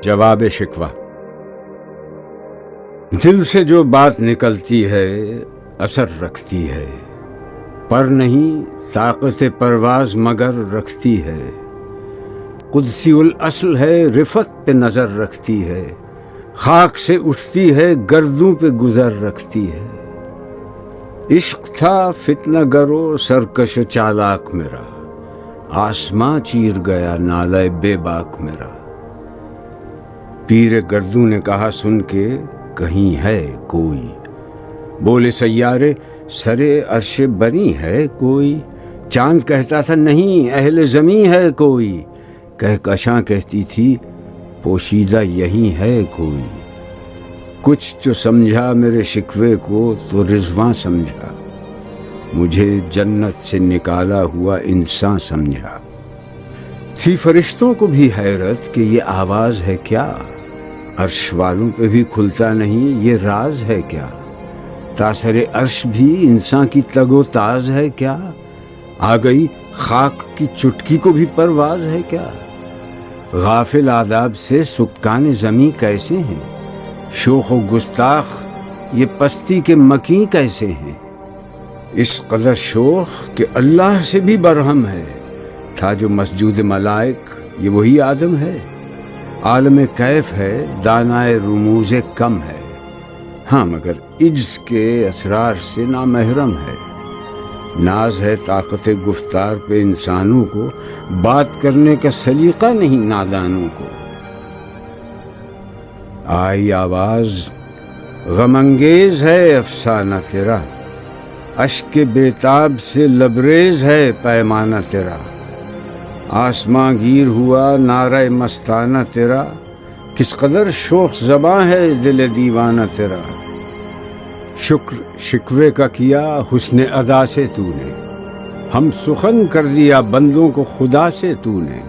جواب شکوہ۔ دل سے جو بات نکلتی ہے اثر رکھتی ہے، پر نہیں طاقت پرواز مگر رکھتی ہے۔ قدسی الاصل ہے، رفت پہ نظر رکھتی ہے، خاک سے اٹھتی ہے، گردوں پہ گزر رکھتی ہے۔ عشق تھا فتنہ گرو سرکش چالاک میرا، آسماں چیر گیا نالہ بے باک میرا۔ پیر گردوں نے کہا سن کے کہیں ہے کوئی، بولے سیارے سرے عرش بری ہے کوئی۔ چاند کہتا تھا نہیں اہل زمیں ہے کوئی، کہکشاں کہتی تھی پوشیدہ یہیں ہے کوئی۔ کچھ جو سمجھا میرے شکوے کو تو رضواں سمجھا، مجھے جنت سے نکالا ہوا انسان سمجھا۔ تھی فرشتوں کو بھی حیرت کہ یہ آواز ہے کیا، عرش والوں پہ بھی کھلتا نہیں یہ راز ہے کیا۔ تاثر عرش بھی انسان کی تگ و تاز ہے کیا، آ گئی خاک کی چٹکی کو بھی پرواز ہے کیا۔ غافل آداب سے سکان زمیں کیسے ہیں، شوخ و گستاخ یہ پستی کے مکیں کیسے ہیں۔ اس قدر شوخ کہ اللہ سے بھی برہم ہے، تھا جو مسجود ملائک یہ وہی آدم ہے۔ عالم کیف ہے دانائے رموز کم ہے، ہاں مگر عجز کے اسرار سے نامحرم ہے۔ ناز ہے طاقت گفتار پہ انسانوں کو، بات کرنے کا سلیقہ نہیں نادانوں کو۔ آئی آواز غم انگیز ہے افسانہ تیرا، اشک بیتاب سے لبریز ہے پیمانہ تیرا۔ آسماں گیر ہوا نعرہ مستانہ تیرا، کس قدر شوخ زباں ہے دل دیوانہ تیرا۔ شکر شکوے کا کیا حسن ادا سے تو نے، ہم سخن کر دیا بندوں کو خدا سے تو نے۔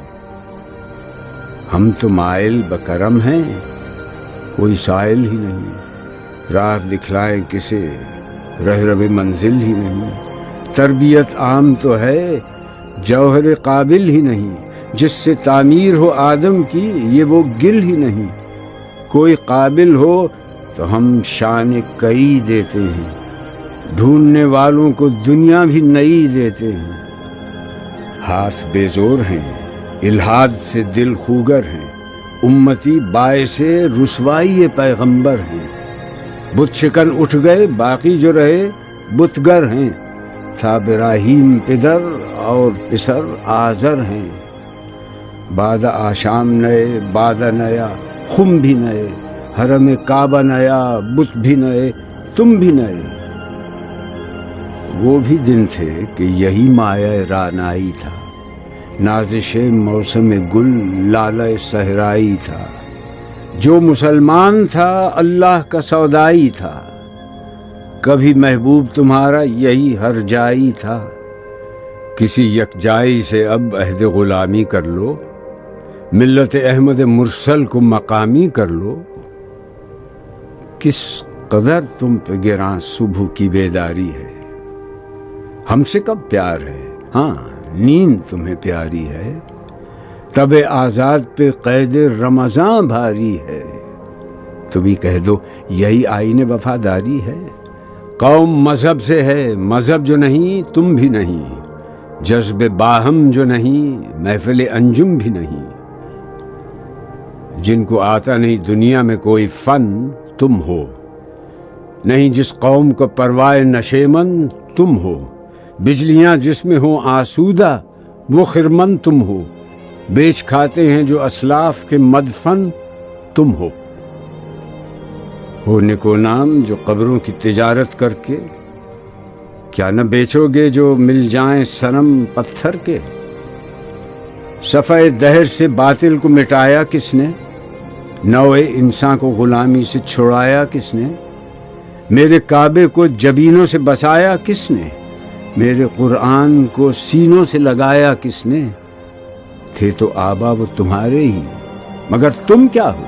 ہم تو مائل بکرم ہیں کوئی سائل ہی نہیں، راہ دکھلائیں کسے رہرو منزل ہی نہیں۔ تربیت عام تو ہے جوہر قابل ہی نہیں، جس سے تعمیر ہو آدم کی یہ وہ گل ہی نہیں۔ کوئی قابل ہو تو ہم شان کئی دیتے ہیں، ڈھونڈنے والوں کو دنیا بھی نئی دیتے ہیں۔ ہاتھ بے زور ہیں الہاد سے دل خوگر ہیں، امتی باعث رسوائی پیغمبر ہیں۔ بت شکن اٹھ گئے باقی جو رہے بتگر ہیں، تھا ابراہیم پدر اور پسر آزر ہیں۔ بعد آشام نئے بعد نیا خم بھی نئے، حرم کعبہ نیا بت بھی نئے تم بھی نئے۔ وہ بھی دن تھے کہ یہی مایہ رعنائی تھا، نازش موسم گل لالہ صحرائی تھا۔ جو مسلمان تھا اللہ کا سودائی تھا، کبھی محبوب تمہارا یہی ہر جائی تھا۔ کسی یکجائی سے اب عہد غلامی کر لو، ملت احمد مرسل کو مقامی کر لو۔ کس قدر تم پہ گراں صبح کی بیداری ہے، ہم سے کب پیار ہے، ہاں نیند تمہیں پیاری ہے۔ تب آزاد پہ قید رمضاں بھاری ہے، تو بھی کہہ دو یہی آئین وفاداری ہے۔ قوم مذہب سے ہے مذہب جو نہیں تم بھی نہیں، جذب باہم جو نہیں محفل انجم بھی نہیں۔ جن کو آتا نہیں دنیا میں کوئی فن تم ہو، نہیں جس قوم کو پروائے نشیمن تم ہو۔ بجلیاں جس میں ہوں آسودہ وہ خرمن تم ہو، بیچ کھاتے ہیں جو اسلاف کے مدفن تم ہو۔ نکو نام جو قبروں کی تجارت کر کے، کیا نہ بیچو گے جو مل جائیں صنم پتھر کے۔ صفحہ دہر سے باطل کو مٹایا کس نے، نوع انسان کو غلامی سے چھڑایا کس نے۔ میرے کعبے کو جبینوں سے بسایا کس نے، میرے قرآن کو سینوں سے لگایا کس نے۔ تھے تو آبا وہ تمہارے ہی، مگر تم کیا ہو،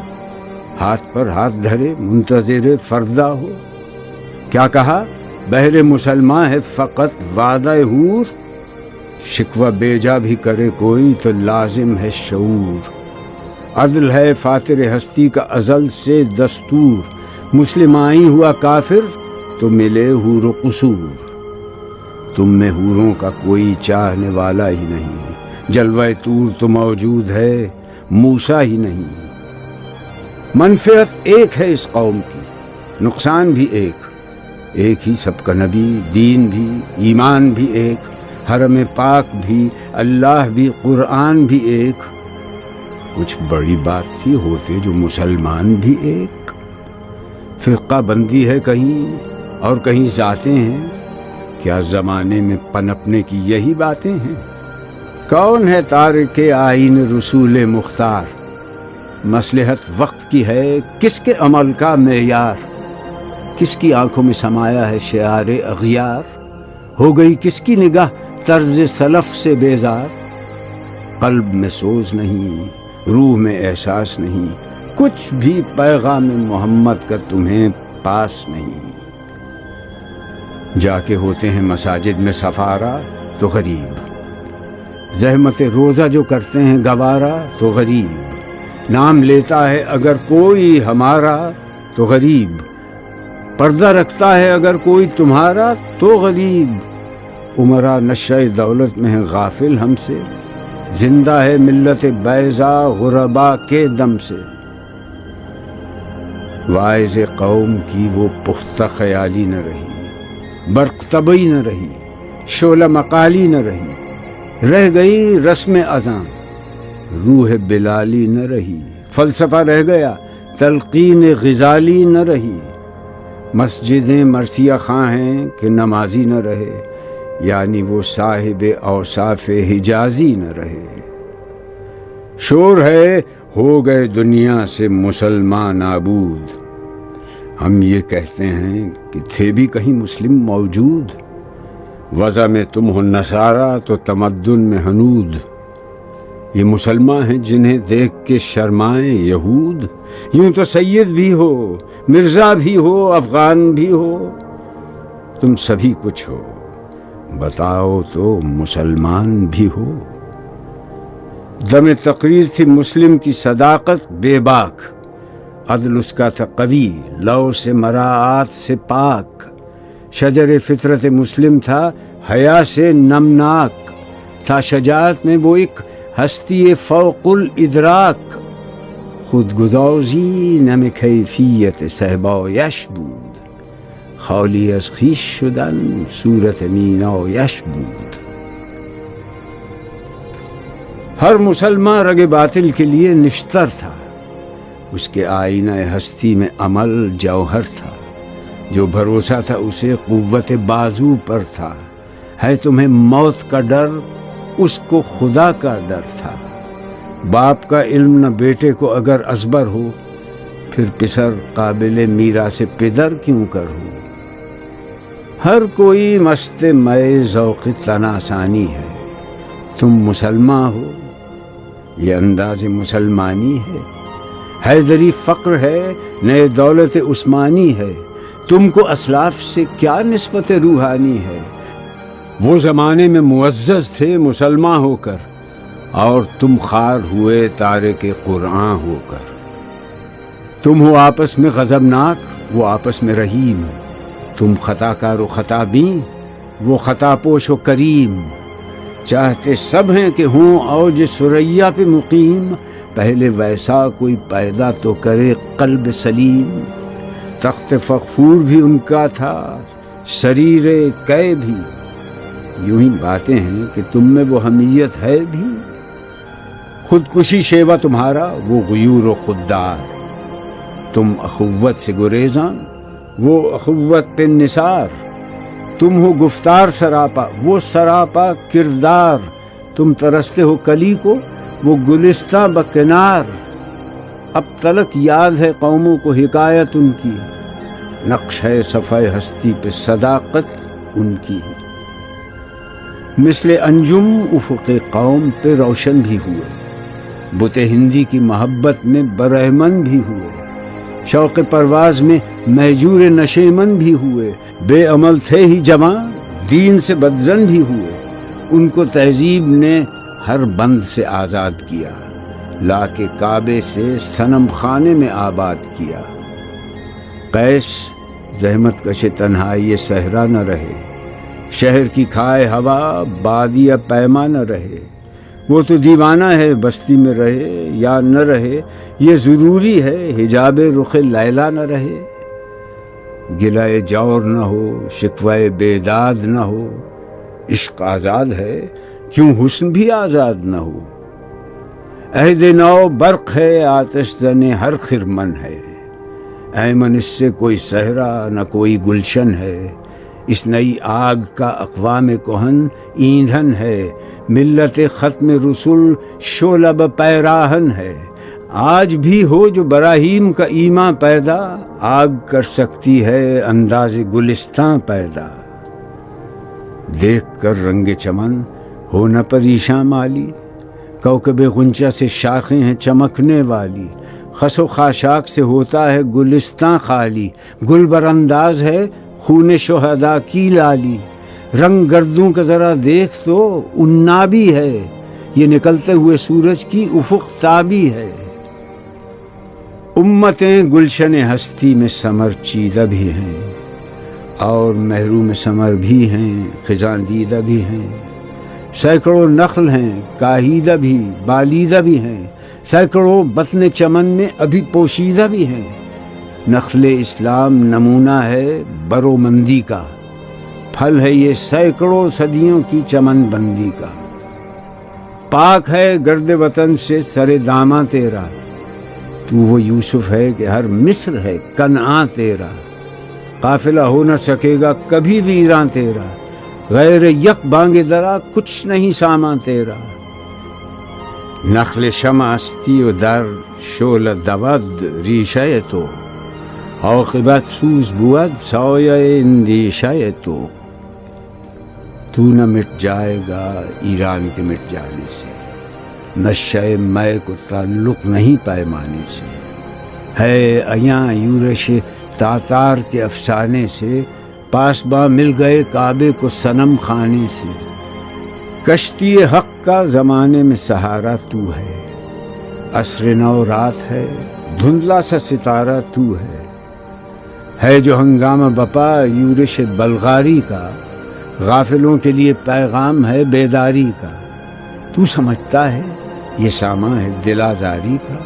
ہاتھ پر ہاتھ دھرے منتظر فردا ہو۔ کیا کہا بہر مسلمان ہے فقط وعدہ حور، شکوہ بیجا بھی کرے کوئی تو لازم ہے شعور۔ عدل ہے فاتر ہستی کا ازل سے دستور، مسلمائی ہوا کافر تو ملے حور و قصور۔ تم میں حوروں کا کوئی چاہنے والا ہی نہیں، جلوہ طور تو موجود ہے، موسیٰ ہی نہیں۔ منفعت ایک ہے اس قوم کی، نقصان بھی ایک ہی سب کا نبی، دین بھی، ایمان بھی ایک، حرم پاک بھی، اللہ بھی، قرآن بھی ایک۔ کچھ بڑی بات تھی ہوتے جو مسلمان بھی ایک۔ فرقہ بندی ہے کہیں اور کہیں ذاتیں ہیں، کیا زمانے میں پنپنے کی یہی باتیں ہیں؟ کون ہے تارک آئین رسول مختار؟ مصلحت وقت کی ہے کس کے عمل کا معیار؟ کس کی آنکھوں میں سمایا ہے شعار اغیار؟ ہو گئی کس کی نگاہ طرز سلف سے بیزار؟ قلب میں سوز نہیں، روح میں احساس نہیں، کچھ بھی پیغام محمد کا تمہیں پاس نہیں۔ جا کے ہوتے ہیں مساجد میں سفارا تو غریب، زحمت روزہ جو کرتے ہیں گوارا تو غریب، نام لیتا ہے اگر کوئی ہمارا تو غریب، پردہ رکھتا ہے اگر کوئی تمہارا تو غریب۔ عمرا نشہ دولت میں ہے غافل ہم سے، زندہ ہے ملت بیضا غربا کے دم سے۔ واعظ قوم کی وہ پختہ خیالی نہ رہی، برق طبعی نہ رہی، شعلہ مقالی نہ رہی، رہ گئی رسم اذان، روح بلالی نہ رہی، فلسفہ رہ گیا، تلقین غزالی نہ رہی۔ مسجدیں مرثیہ خواں ہیں کہ نمازی نہ رہے، یعنی وہ صاحب اوصاف حجازی نہ رہے۔ شور ہے ہو گئے دنیا سے مسلمان نابود، ہم یہ کہتے ہیں کہ تھے بھی کہیں مسلم موجود۔ وضع میں تم ہو نصارہ تو تمدن میں ہنود، یہ مسلمان ہیں جنہیں دیکھ کے شرمائیں یہود۔ یوں تو سید بھی ہو، مرزا بھی ہو، افغان بھی ہو، تم سبھی کچھ ہو، بتاؤ تو مسلمان بھی ہو۔ دم تقریر تھی مسلم کی صداقت بے باک، عدل اس کا تھا قوی، لو سے مراعات سے پاک، شجر فطرت مسلم تھا حیا سے نمناک، تھا شجاعت میں وہ ایک ہستی فوق الادراک، خود گدازی نم کیفیت صحبایش بود، خالی از خویش شدن صورت مینایش بود۔ ہر مسلمان رگ باطل کے لیے نشتر تھا، اس کے آئینہ ہستی میں عمل جوہر تھا، جو بھروسہ تھا اسے قوت بازو پر تھا۔ ہے تمہیں موت کا ڈر، اس کو خدا کا ڈر تھا۔ باپ کا علم نہ بیٹے کو اگر ازبر ہو، پھر پسر قابل میراث پدر کیوں کر ہو۔ ہر کوئی مست مئے ذوق تناسانی ہے، تم مسلمان ہو، یہ انداز مسلمانی ہے۔ حیدری فقر ہے، نئے دولت عثمانی ہے، تم کو اسلاف سے کیا نسبت روحانی ہے۔ وہ زمانے میں معزز تھے مسلمان ہو کر، اور تم خوار ہوئے تارک قرآن ہو کر۔ تم ہو آپس میں غضبناک، وہ آپس میں رحیم، تم خطا کار و خطا بین، وہ خطا پوش و کریم۔ چاہتے سب ہیں کہ ہوں اوج ثریا پہ مقیم، پہلے ویسا کوئی پیدا تو کرے قلب سلیم۔ تخت فغفور بھی ان کا تھا، سریر قے بھی، یوں ہی باتیں ہیں کہ تم میں وہ حمیت ہے بھی۔ خودکشی شیوا تمہارا، وہ غیور و خوددار، تم اخوت سے گریزاں، وہ اخوت پہ نثار۔ تم ہو گفتار سراپا، وہ سراپا کردار، تم ترستے ہو کلی کو، وہ گلستہ بکنار۔ اب تلک یاد ہے قوموں کو حکایت ان کی، نقش ہے صفحہ ہستی پہ صداقت ان کی۔ مثل انجم افق قوم پہ روشن بھی ہوئے، بت ہندی کی محبت میں برہمن بھی ہوئے، شوق پرواز میں مہجور نشیمن بھی ہوئے، بے عمل تھے ہی جوان، دین سے بدزن بھی ہوئے۔ ان کو تہذیب نے ہر بند سے آزاد کیا، لا کے کعبے سے صنم خانے میں آباد کیا۔ قیس زحمت کش تنہائی صحرا نہ رہے، شہر کی کھائے ہوا بادیہ پیما نہ رہے۔ وہ تو دیوانہ ہے بستی میں رہے یا نہ رہے، یہ ضروری ہے حجاب رخ لیلا نہ رہے۔ گلائے جور نہ ہو، شکوائے بیداد نہ ہو، عشق آزاد ہے کیوں حسن بھی آزاد نہ ہو۔ عہد نو برق ہے آتش زنے ہر خرمن ہے، ایمن اس سے کوئی صحرا نہ کوئی گلشن ہے۔ اس نئی آگ کا اقوام کہن ایندھن ہے، ملت ختم رسول شعلہ پیراہن ہے۔ آج بھی ہو جو براہیم کا ایمان پیدا، آگ کر سکتی ہے انداز گلستاں پیدا۔ دیکھ کر رنگ چمن ہو نہ پریشاں مالی، کوکب غنچہ سے شاخیں ہیں چمکنے والی۔ خس و خاشاک سے ہوتا ہے گلستاں خالی، گل بر انداز ہے خون شہداء کی لالی۔ رنگ گردوں کا ذرا دیکھ تو عنابی ہے، یہ نکلتے ہوئے سورج کی افق تابی ہے۔ امتیں گلشن ہستی میں ثمر چیدہ بھی ہیں، اور محروم ثمر بھی ہیں خزاں دیدہ بھی ہیں۔ سینکڑوں نخل ہیں کاہیدہ بھی بالیدہ بھی ہیں، سینکڑوں بطن چمن میں ابھی پوشیدہ بھی ہیں۔ نخل اسلام نمونہ ہے برومندی کا، پھل ہے یہ سینکڑوں صدیوں کی چمن بندی کا۔ پاک ہے گرد وطن سے سر داماں تیرا، تو وہ یوسف ہے کہ ہر مصر ہے کنعاں تیرا۔ قافلہ ہو نہ سکے گا کبھی ویراں تیرا، غیر یک بانگ درا کچھ نہیں سامان تیرا۔ نخل شمع استی و در شعلہ دود ریشہ تو، عاقبت سوز بود سایہ اندیشہ تو۔ تو نہ مٹ جائے گا ایران کے مٹ جانے سے، نشہ مے کو تعلق نہیں پیمانے سے۔ ہے ایاں یورش تاتار کے افسانے سے، پاسباں مل گئے کعبے کو صنم خانے سے۔ کشتی حق کا زمانے میں سہارا تو ہے، عصر نو رات ہے دھندلا سا ستارہ تو ہے جو ہنگامہ بپا یورش بلغاری کا، غافلوں کے لیے پیغام ہے بیداری کا۔ تو سمجھتا ہے یہ سامان ہے دل آزاری کا،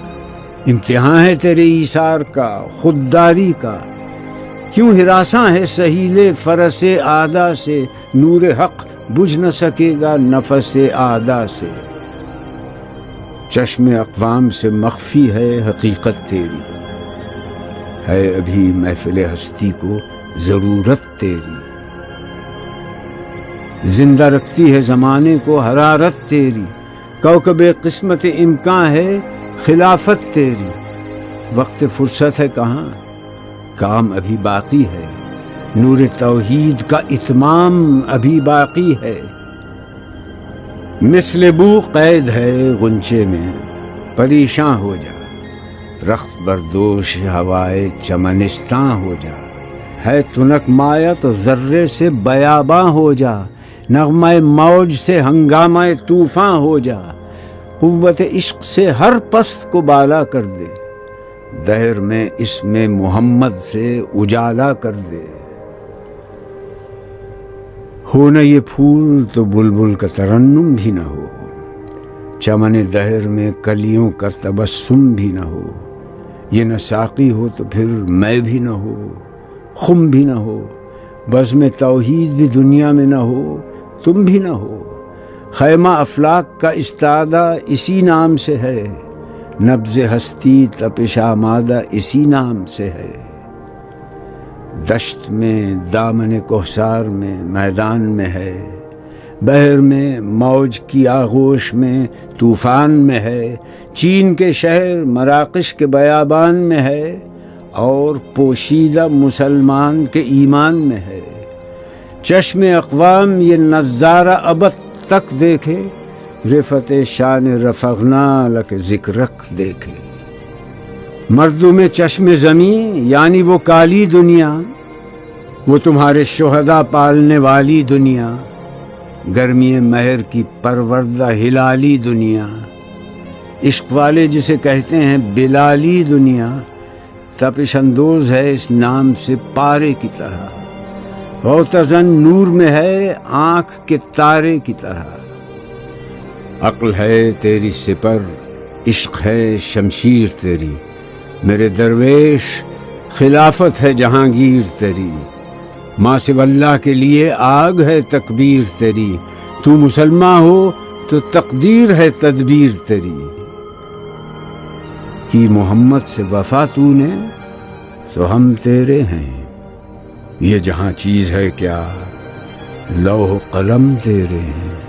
امتحان ہے تیرے ایثار کا خودداری کا۔ کیوں ہراساں ہے سہیل فرس آدا سے، نور حق بجھ نہ سکے گا نفس آدا سے۔ چشم اقوام سے مخفی ہے حقیقت تیری، ہے ابھی محفل ہستی کو ضرورت تیری۔ زندہ رکھتی ہے زمانے کو حرارت تیری، کوکب قسمت امکان ہے خلافت تیری۔ وقت فرصت ہے کہاں، کام ابھی باقی ہے، نور توحید کا اتمام ابھی باقی ہے۔ مثل بو قید ہے غنچے میں پریشاں ہو جا، رخت بردوش ہوائے چمنستاں ہو جا۔ ہے تنک مایا تو ذرے سے بیاباں ہو جا، نغمہ موج سے ہنگامہ طوفاں ہو جا۔ قوت عشق سے ہر پست کو بالا کر دے، دہر میں اس میں محمد سے اجالا کر دے۔ ہو نہ یہ پھول تو بلبل کا ترنم بھی نہ ہو، چمن دہر میں کلیوں کا تبسم بھی نہ ہو۔ یہ نہ ساقی ہو تو پھر میں بھی نہ ہو، خم بھی نہ ہو، بزم توحید بھی دنیا میں نہ ہو، تم بھی نہ ہو۔ خیمہ افلاک کا استادہ اسی نام سے ہے، نبض ہستی تپش آمادہ اسی نام سے ہے۔ دشت میں دامن کوہسار میں میدان میں ہے، بحر میں موج کی آغوش میں طوفان میں ہے۔ چین کے شہر مراکش کے بیابان میں ہے، اور پوشیدہ مسلمان کے ایمان میں ہے۔ چشم اقوام یہ نظارہ ابد تک دیکھے، رفت شان رفغنا لک ذکرک دیکھے۔ مردم چشم زمین یعنی وہ کالی دنیا، وہ تمہارے شہداء پالنے والی دنیا، گرمی مہر کی پروردہ ہلالی دنیا۔ عشق والے جسے کہتے ہیں بلالی دنیا، تپش اندوز ہے اس نام سے پارے کی طرح، غوطہ نور میں ہے آنکھ کے تارے کی طرح۔ عقل ہے تیری سپر، عشق ہے شمشیر تیری، میرے درویش خلافت ہے جہانگیر تیری، ماں سو اللہ کے لیے آگ ہے تکبیر تیری، تو مسلمان ہو تو تقدیر ہے تدبیر تیری، کی محمد سے وفا تو نے تو ہم تیرے ہیں، یہ جہاں چیز ہے کیا لوح قلم تیرے ہیں۔